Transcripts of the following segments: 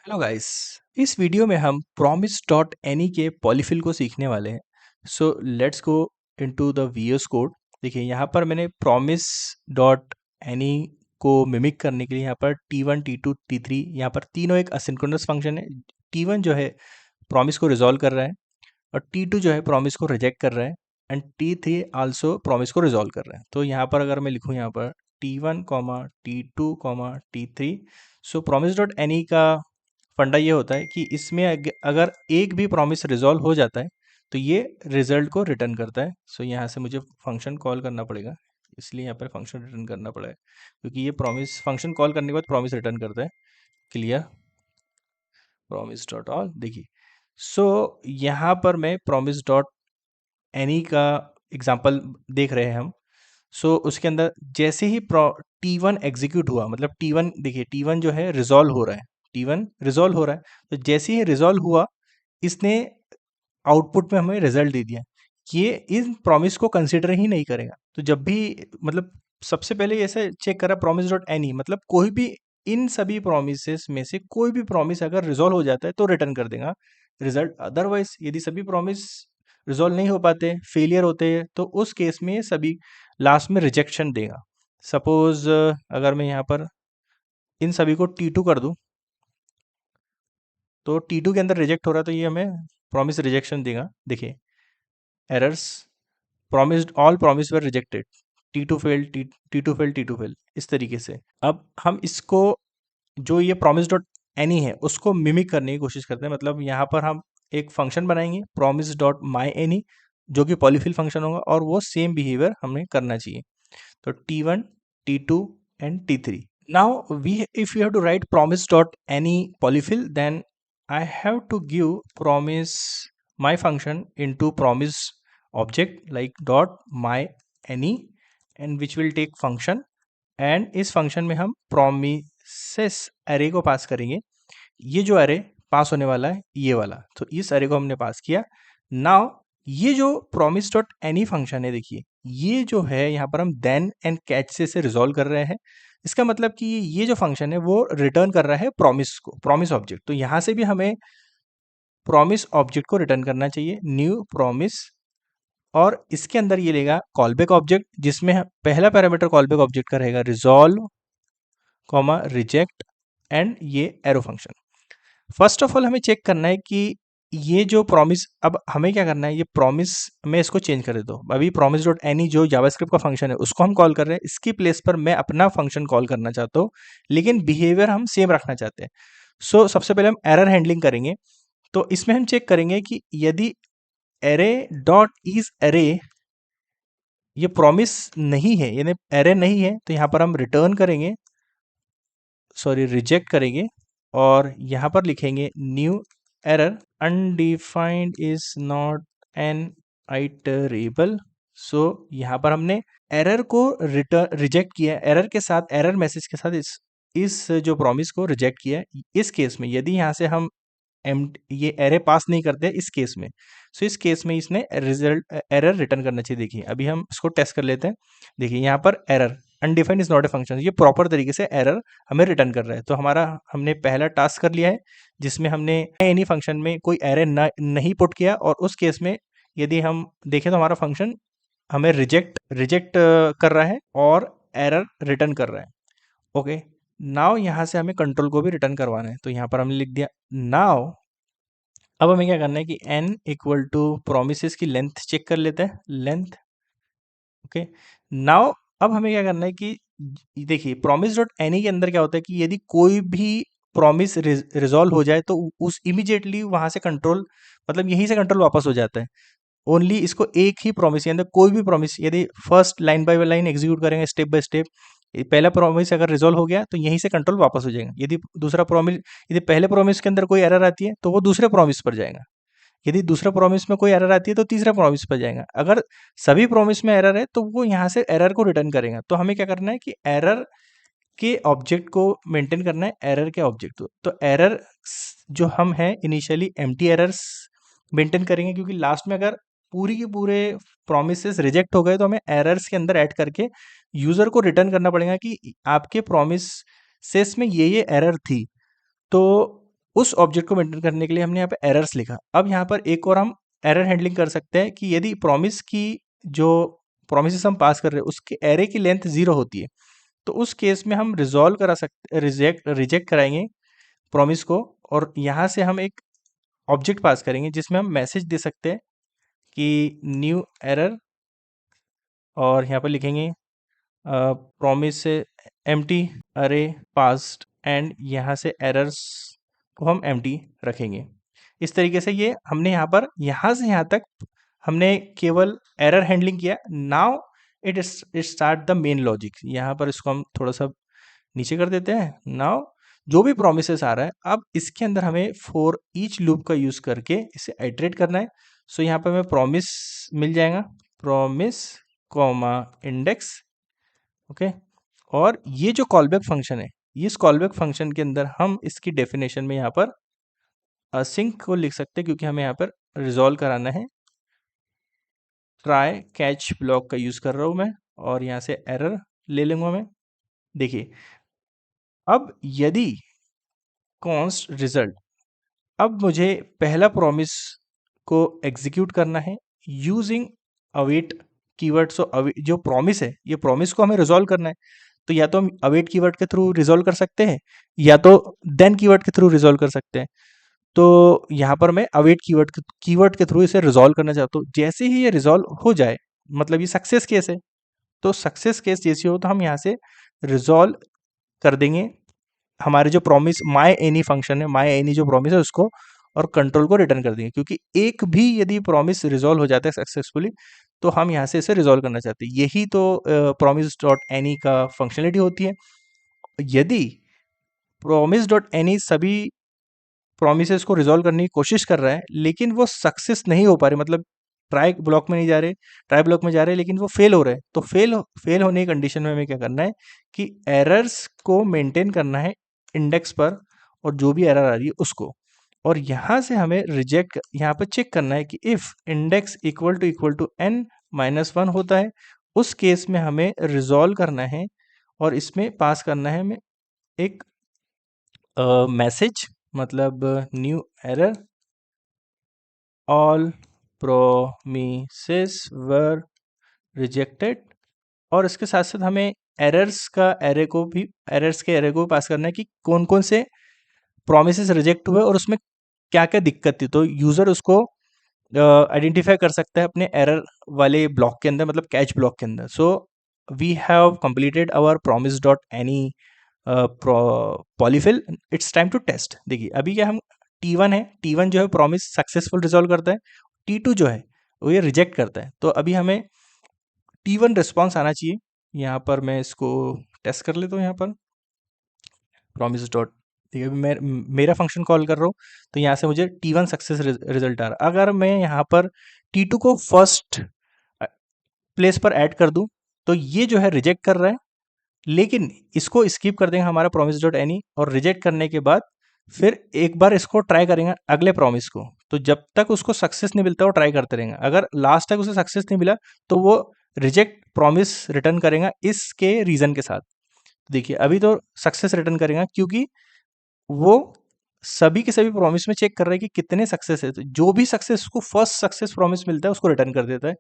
Hello guys. इस video में हम promise डॉट एनी के पॉलीफिल को सीखने वाले हैं। So let's go into the VS code. देखिए यहाँ पर मैंने promise डॉट एनी को मिमिक करने के लिए यहाँ पर T1 T2 T3 यहाँ पर तीनों एक असिंक्रोनस फंक्शन है। T1 जो है promise को रिजॉल्व कर रहा है और T2 जो है promise को रिजेक्ट कर रहा है एंड T3 आल्सो promise को रिजॉल्व कर रहा है। तो यहाँ पर अगर मैं लिखूँ यहाँ पर T1 T2 T3, सो promise डॉट एनी का फंडा ये होता है कि इसमें अगर एक भी प्रॉमिस रिजॉल्व हो जाता है तो ये रिजल्ट को रिटर्न करता है। सो यहाँ से मुझे फंक्शन कॉल करना पड़ेगा, इसलिए यहाँ पर फंक्शन रिटर्न करना पड़ेगा क्योंकि ये प्रॉमिस फंक्शन कॉल करने के बाद प्रॉमिस रिटर्न करता है। क्लियर? Promise dot all. देखिए सो यहाँ पर मैं प्रॉमिस डॉट एनी का एग्जाम्पल देख रहे हैं हम। सो उसके अंदर जैसे ही T1 एग्जीक्यूट हुआ, मतलब T1 देखिए T1 जो है रिजॉल्व हो रहा है, T1 रिजॉल्व हो रहा है, तो जैसे ही रिजॉल्व हुआ इसने आउटपुट में हमें रिजल्ट दे दिया। ये इन प्रॉमिस को कंसिडर ही नहीं करेगा। तो जब भी मतलब सबसे पहले ऐसे चेक करा प्रॉमिस डॉट एनी, मतलब कोई भी इन सभी प्रोमिसेस में से कोई भी प्रॉमिस अगर रिजॉल्व हो जाता है तो रिटर्न कर देगा रिजल्ट। अदरवाइज यदि सभी प्रॉमिस रिजॉल्व नहीं हो पाते, फेलियर होते हैं, तो उस केस में ये सभी लास्ट में रिजेक्शन देगा। सपोज अगर मैं यहाँ पर इन सभी को T2 कर दूं तो T2 के अंदर रिजेक्ट हो रहा है तो ये हमें प्रॉमिस रिजेक्शन देगा। देखिए errors, promised all promise were rejected, T2 failed, T2 failed, T2 failed, इस तरीके से। अब हम इसको जो ये promise डॉट एनी है उसको मिमिक करने की कोशिश करते हैं। मतलब यहाँ पर हम एक फंक्शन बनाएंगे promise डॉट माई एनी जो कि पॉलीफिल फंक्शन होगा और वो सेम बिहेवियर हमें करना चाहिए। तो T1 T2 and T3। Now we if you have to write promise dot any polyfill, then I have to give promise my function into promise object like dot my any and which will take function, and इस function में हम promises array को पास करेंगे। ये जो अरे पास होने वाला है ये वाला, तो इस अरे को हमने पास किया। नाउ ये जो promise डॉट एनी फंक्शन है, देखिए ये जो है यहाँ पर हम देन एंड कैच से रिजॉल्व कर रहे हैं। इसका मतलब कि ये जो फंक्शन है वो रिटर्न कर रहा है प्रॉमिस को, प्रॉमिस ऑब्जेक्ट। तो यहाँ से भी हमें प्रॉमिस ऑब्जेक्ट को रिटर्न करना चाहिए, न्यू प्रॉमिस, और इसके अंदर ये लेगा कॉलबैक ऑब्जेक्ट जिसमें पहला पैरामीटर कॉलबैक ऑब्जेक्ट का रहेगा रिजॉल्व कॉमा रिजेक्ट एंड ये arrow function. First of all हमें चेक करना है कि ये जो प्रॉमिस, अब हमें क्या करना है, ये प्रॉमिस मैं इसको चेंज कर देता हूँ। अभी प्रॉमिस डॉट एनी जो जावास्क्रिप्ट का फंक्शन है उसको हम कॉल कर रहे हैं, इसकी प्लेस पर मैं अपना फंक्शन कॉल करना चाहता हूँ, लेकिन बिहेवियर हम सेम रखना चाहते हैं। सो सबसे पहले हम एरर हैंडलिंग करेंगे। तो इसमें हम चेक करेंगे कि यदि एरे डॉट इज एरे ये प्रॉमिस नहीं है, यानी एरे नहीं है, तो यहाँ पर हम रिटर्न करेंगे, सॉरी रिजेक्ट करेंगे, और यहाँ पर लिखेंगे new error undefined is not an iterable. So यहाँ पर हमने एरर को रिटर्न रिजेक्ट किया, एरर के साथ, एरर मैसेज के साथ इस जो प्रॉमिस को रिजेक्ट किया। इस केस में यदि यहाँ से हम ये एरे पास नहीं करते इस केस में, सो इस केस में इसने रिजल्ट एरर रिटर्न करना चाहिए। देखिए अभी हम इसको टेस्ट कर लेते हैं। देखिए यहाँ पर error undefined is not a function, ये प्रॉपर तरीके से एरर हमें रिटर्न कर रहा है। तो हमारा हमने पहला टास्क कर लिया है जिसमें हमने एनी फंक्शन में कोई एरर नहीं पुट किया, और उस केस में यदि हम देखें तो हमारा फंक्शन हमें रिजेक्ट रिजेक्ट कर रहा है और एरर रिटर्न कर रहा है। ओके, नाउ यहाँ से हमें कंट्रोल को भी रिटर्न करवाना है, तो यहाँ पर हमने लिख दिया नाउ। अब हमें क्या करना है कि n इक्वल टू प्रोमिसेस की लेंथ चेक कर लेते हैं, लेंथ। ओके, नाउ अब हमें क्या करना है कि देखिए प्रॉमिस डॉट एनी के अंदर क्या होता है कि यदि कोई भी प्रॉमिस रिजॉल्व हो जाए तो उस इमीडिएटली वहां से कंट्रोल, मतलब यहीं से कंट्रोल वापस हो जाता है। ओनली इसको एक ही प्रॉमिस के अंदर कोई भी प्रॉमिस यदि first line by line execute करेंगे स्टेप बाय स्टेप, पहला प्रॉमिस अगर रिजॉल्व हो गया तो यहीं से कंट्रोल वापस हो जाएगा। यदि दूसरा प्रॉमिस, यदि पहले प्रॉमिस के अंदर कोई एरर आती है तो वो दूसरे प्रॉमिस पर जाएगा, यदि दूसरा प्रॉमिस में कोई एरर आती है तो तीसरा प्रॉमिस पर जाएगा। अगर सभी प्रॉमिस में एरर है तो वो यहाँ से एरर को रिटर्न करेगा। तो हमें क्या करना है कि एरर के ऑब्जेक्ट को मेंटेन करना है, एरर के ऑब्जेक्ट को। तो एरर जो हम हैं इनिशियली एम्प्टी एरर्स मेंटेन करेंगे, क्योंकि लास्ट में अगर पूरी के पूरे प्रोमिसेस रिजेक्ट हो गए तो हमें एरर्स के अंदर ऐड करके यूजर को रिटर्न करना पड़ेगा कि आपके प्रोमिसेस में ये एरर थी। तो उस ऑब्जेक्ट को मेंटेन करने के लिए हमने यहाँ पे एरर्स लिखा। अब यहाँ पर एक और हम एरर हैंडलिंग कर सकते हैं कि यदि प्रॉमिस की जो प्रॉमिसेस हम पास कर रहे हैं उसके एरे की लेंथ 0 होती है, तो उस केस में हम रिजॉल्व करा सकते रिजेक्ट कराएंगे प्रॉमिस को, और यहाँ से हम एक ऑब्जेक्ट पास करेंगे जिसमें हम मैसेज दे सकते हैं कि न्यू एरर, और यहाँ पर लिखेंगे प्रॉमिस से एम्प्टी अरे पास्ट, एंड यहाँ से एरर्स को हम एम्प्टी रखेंगे। इस तरीके से ये हमने यहाँ से यहाँ तक हमने केवल एरर हैंडलिंग किया। Now it start the main logic. यहाँ पर इसको हम थोड़ा सा नीचे कर देते हैं। नाउ जो भी प्रोमिसेस आ रहा है, अब इसके अंदर हमें फॉर ईच लूप का यूज करके इसे आइटरेट करना है। सो यहाँ पर हमें प्रॉमिस मिल जाएगा, प्रॉमिस कॉमा इंडेक्स, ओके। और ये जो कॉलबैक फंक्शन है, इस कॉलबैक फंक्शन के अंदर हम इसकी डेफिनेशन में यहाँ पर असिंक को लिख सकते हैं, क्योंकि हमें यहाँ पर रिजॉल्व कराना है। ट्राई कैच ब्लॉक का यूज कर रहा हूँ मैं, और यहाँ से एरर ले लूंगा मैं। देखिए अब यदि कॉन्स्ट रिजल्ट, अब मुझे पहला प्रॉमिस को एग्जीक्यूट करना है यूजिंग अवेट कीवर्ड। सो जो प्रॉमिस है, ये प्रॉमिस को हमें रिजॉल्व करना है, तो या तो हम अवेट कीवर्ड के थ्रू रिजॉल्व कर सकते हैं, या तो देन कीवर्ड के थ्रू रिजॉल्व कर सकते हैं। तो यहाँ पर मैं अवेट कीवर्ड के थ्रू इसे रिजॉल्व करना चाहता हूँ। जैसे ही ये रिजॉल्व हो जाए, मतलब ये सक्सेस केस है, तो सक्सेस केस जैसे हो तो हम यहाँ से रिजॉल्व कर देंगे हमारे जो प्रॉमिस माई एनी फंक्शन है, माई एनी जो प्रॉमिस है उसको, और कंट्रोल को रिटर्न कर देंगे, क्योंकि एक भी यदि प्रॉमिस रिजॉल्व हो जाता है सक्सेसफुली, तो हम यहाँ से इसे रिजॉल्व करना चाहते हैं। यही तो प्रॉमिस डॉट एनी का फंक्शनलिटी होती है। यदि प्रॉमिस डॉट एनी सभी प्रॉमिसेस को रिजॉल्व करने की कोशिश कर रहा है, लेकिन वो सक्सेस नहीं हो पा रहे, मतलब ट्राई ब्लॉक में नहीं जा रहे, ट्राई ब्लॉक में जा रहे हैं लेकिन वो फेल हो रहे हैं, तो फेल होने की कंडीशन में हमें क्या करना है कि एरर्स को मेंटेन करना है इंडेक्स पर, और जो भी एरर आ रही है उसको, और यहाँ से हमें रिजेक्ट, यहाँ पर चेक करना है कि if index equal to n minus 1 होता है, उस केस में हमें रिजॉल्व करना है, और इसमें पास करना है हमें एक मैसेज, मतलब new error, all promises were rejected, और इसके साथ साथ हमें एरर्स के एरे को भी पास करना है कि कौन कौन से प्रोमिसेस रिजेक्ट हुए और उसमें क्या क्या दिक्कत थी, तो यूज़र उसको आइडेंटिफाई कर सकता है अपने एरर वाले ब्लॉक के अंदर, मतलब कैच ब्लॉक के अंदर। So we have completed our promise dot any polyfill. It's time to test. देखिए अभी क्या हम T1 है, T1 जो है प्रॉमिस सक्सेसफुल रिजॉल्व करता है, T2 जो है वो ये रिजेक्ट करता है। तो अभी हमें T1 रिस्पॉन्स आना चाहिए। यहाँ पर मैं इसको टेस्ट कर लेता हूँ। यहाँ पर प्रॉमिस डॉट, ठीक है, अभी मैं मेरा फंक्शन कॉल कर रहा हूँ, तो यहाँ से मुझे T1 सक्सेस रिजल्ट आ रहा है। अगर मैं यहाँ पर T2 को फर्स्ट प्लेस पर ऐड कर दूँ, तो ये जो है रिजेक्ट कर रहा है, लेकिन इसको स्किप कर देंगे हमारा प्रॉमिस डॉट एनी, और रिजेक्ट करने के बाद फिर एक बार इसको ट्राई करेंगे अगले प्रॉमिस को। तो जब तक उसको सक्सेस नहीं मिलता वो ट्राई करते रहेंगे। अगर लास्ट तक उसे सक्सेस नहीं मिला तो वो रिजेक्ट प्रॉमिस रिटर्न करेगा इसके रीजन के साथ। देखिए अभी तो सक्सेस रिटर्न करेगा, क्योंकि वो सभी के सभी प्रॉमिस में चेक कर रहा है कि कितने सक्सेस है, तो जो भी सक्सेस उसको फर्स्ट सक्सेस प्रॉमिस मिलता है उसको रिटर्न कर देता है।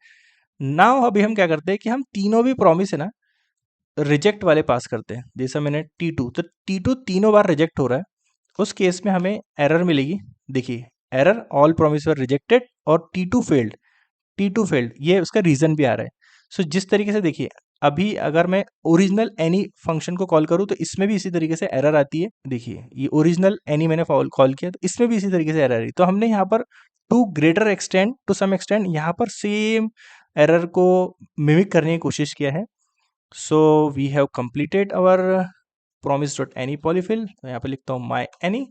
नाउ अभी हम क्या करते हैं कि हम तीनों भी प्रॉमिस है ना रिजेक्ट वाले पास करते हैं। जैसा मैंने T2, तो T2 तीनों बार रिजेक्ट हो रहा है, उस केस में हमें एरर मिलेगी। देखिए एरर ऑल प्रॉमिस वर रिजेक्टेड और T2 फेल्ड, ये उसका रीजन भी आ रहा है। सो जिस तरीके से देखिए अभी अगर मैं ओरिजिनल एनी फंक्शन को कॉल करूँ तो इसमें भी इसी तरीके से एरर आती है। देखिए ये ओरिजिनल एनी मैंने कॉल किया तो इसमें भी इसी तरीके से एरर आई, तो हमने यहाँ पर टू सम एक्सटेंड यहाँ पर सेम एरर को मिमिक करने की कोशिश किया है। So we have completed our promise dot any polyfill. तो यहाँ पे लिखता हूँ माई एनी।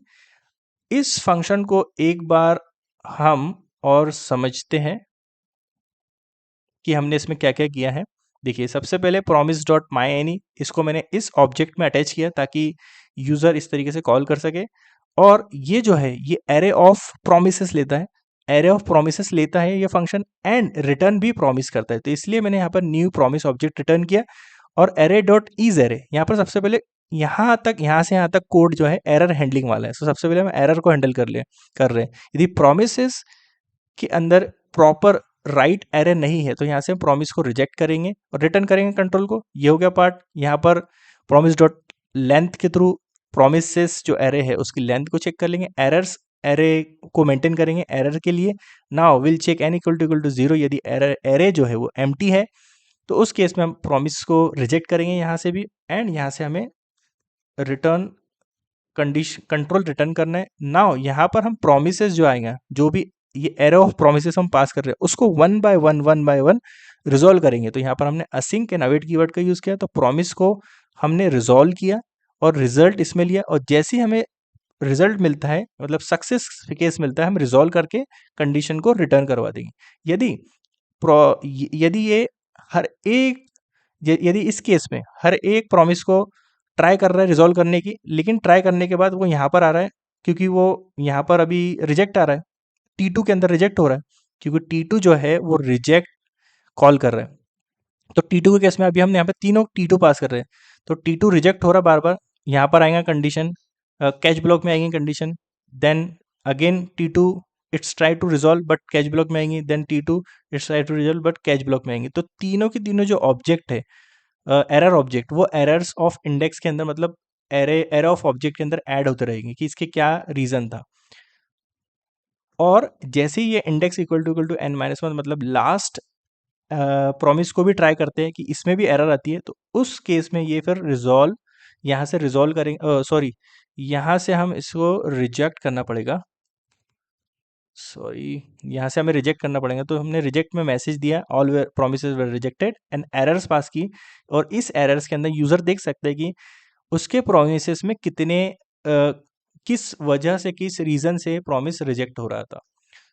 इस फंक्शन को एक बार हम और समझते हैं कि हमने इसमें क्या क्या किया है। देखिए सबसे पहले प्रॉमिस डॉट माई एनी, इसको मैंने इस ऑब्जेक्ट में अटैच किया ताकि यूज़र इस तरीके से कॉल कर सके, और ये जो है ये एरे ऑफ प्रोमिसेस लेता है, ये फंक्शन, एंड रिटर्न भी प्रॉमिस करता है। तो इसलिए मैंने यहाँ पर न्यू प्रॉमिस ऑब्जेक्ट रिटर्न किया, और एरे डॉट इज एरे, यहाँ पर सबसे पहले यहाँ से यहाँ तक कोड जो है एरर हैंडलिंग वाला है। तो सबसे पहले हम एरर को हैंडल कर रहे हैं। यदि प्रोमिसेस के अंदर प्रॉपर राइट एरर नहीं है तो यहाँ से हम प्रॉमिस को रिजेक्ट करेंगे और रिटर्न करेंगे कंट्रोल को। ये हो गया पार्ट। यहाँ पर प्रॉमिस डॉट लेंथ के थ्रू प्रोमिसेस जो एरे है उसकी लेंथ को चेक कर लेंगे। एरर्स एरे को मेंटेन करेंगे एरर के लिए। Now will check n equal to 0 यदि एरर एरे जो है वो एम्प्टी है तो उस केस में हम प्रॉमिस को रिजेक्ट करेंगे यहाँ से भी। एंड यहाँ से हमें रिटर्न कंडीशन कंट्रोल रिटर्न करना है। नाउ यहाँ पर हम प्रोमिसेस जो आएंगे, जो भी ये एरे ऑफ प्रोमिसेस हम पास कर रहे हैं उसको वन बाय वन रिजॉल्व करेंगे। तो यहाँ पर हमने असिंक एंड अवेट कीवर्ड का यूज़ किया। तो प्रॉमिस को हमने रिजॉल्व किया और रिजल्ट इसमें लिया, और जैसे ही हमें रिजल्ट मिलता है मतलब सक्सेस केस मिलता है हम रिजॉल्व करके कंडीशन को रिटर्न करवा देंगे। यदि यदि ये हर एक यदि इस केस में हर एक प्रॉमिस को ट्राई कर रहा है रिजॉल्व करने की, लेकिन ट्राई करने के बाद वो यहाँ पर आ रहा है क्योंकि वो यहाँ पर अभी रिजेक्ट आ रहा है, T2 के अंदर रिजेक्ट हो रहा है क्योंकि T2 जो है वो रिजेक्ट कॉल कर रहा है। तो T2 के केस में अभी हमने यहाँ पे तीनों T2 पास कर रहे हैं तो T2 रिजेक्ट हो रहा है बार बार। यहाँ पर आएगा कंडीशन, कैच ब्लॉक में आएंगी condition, then again T2 it's try to resolve but catch block में आएंगी, then T2 it's try to resolve but catch block में आएंगी। तो तीनों की तीनों जो ऑब्जेक्ट है एरर ऑब्जेक्ट वो एरर्स ऑफ इंडेक्स के अंदर मतलब एरर ऑफ ऑब्जेक्ट के अंदर ऐड होते रहेंगे कि इसके क्या रीजन था। और जैसे ही ये index equal to n minus one मतलब लास्ट प्रॉमिस को भी ट्राई करते हैं कि इसमें भी एरर आती है तो उस केस में ये फिर रिजॉल्व यहाँ से रिजॉल्व करेंगे, सॉरी यहाँ से हम इसको रिजेक्ट करना पड़ेगा, सॉरी यहाँ से हमें रिजेक्ट करना पड़ेगा। तो हमने रिजेक्ट में मैसेज दिया all where promises were rejected and errors pass की, और इस एरर्स के अंदर यूज़र देख सकते हैं कि उसके प्रोमिसेस में कितने किस वजह से किस रीज़न से प्रॉमिस रिजेक्ट हो रहा था।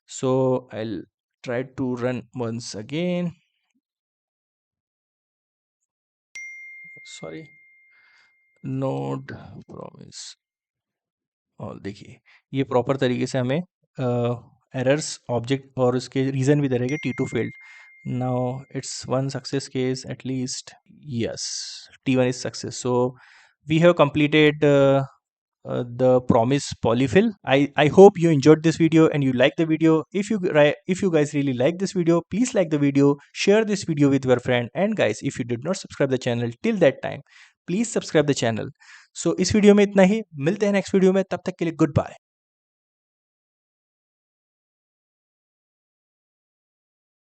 So I try to run once again, sorry node promise, और देखिए ये प्रॉपर तरीके से हमें एरर्स ऑब्जेक्ट और उसके रीज़न भी दे रहेगा T2 failed. Now it's one success case at least, yes T1 is success. So we have completed the promise polyfill. I hope you enjoyed this video and you like the video. If you guys really like this video, please like the video, share this video with your friend, and guys if you did not subscribe the channel till that time, please subscribe the channel. So इस video में इतना ही, मिलते हैं next video में, तब तक के लिए गुड बाय।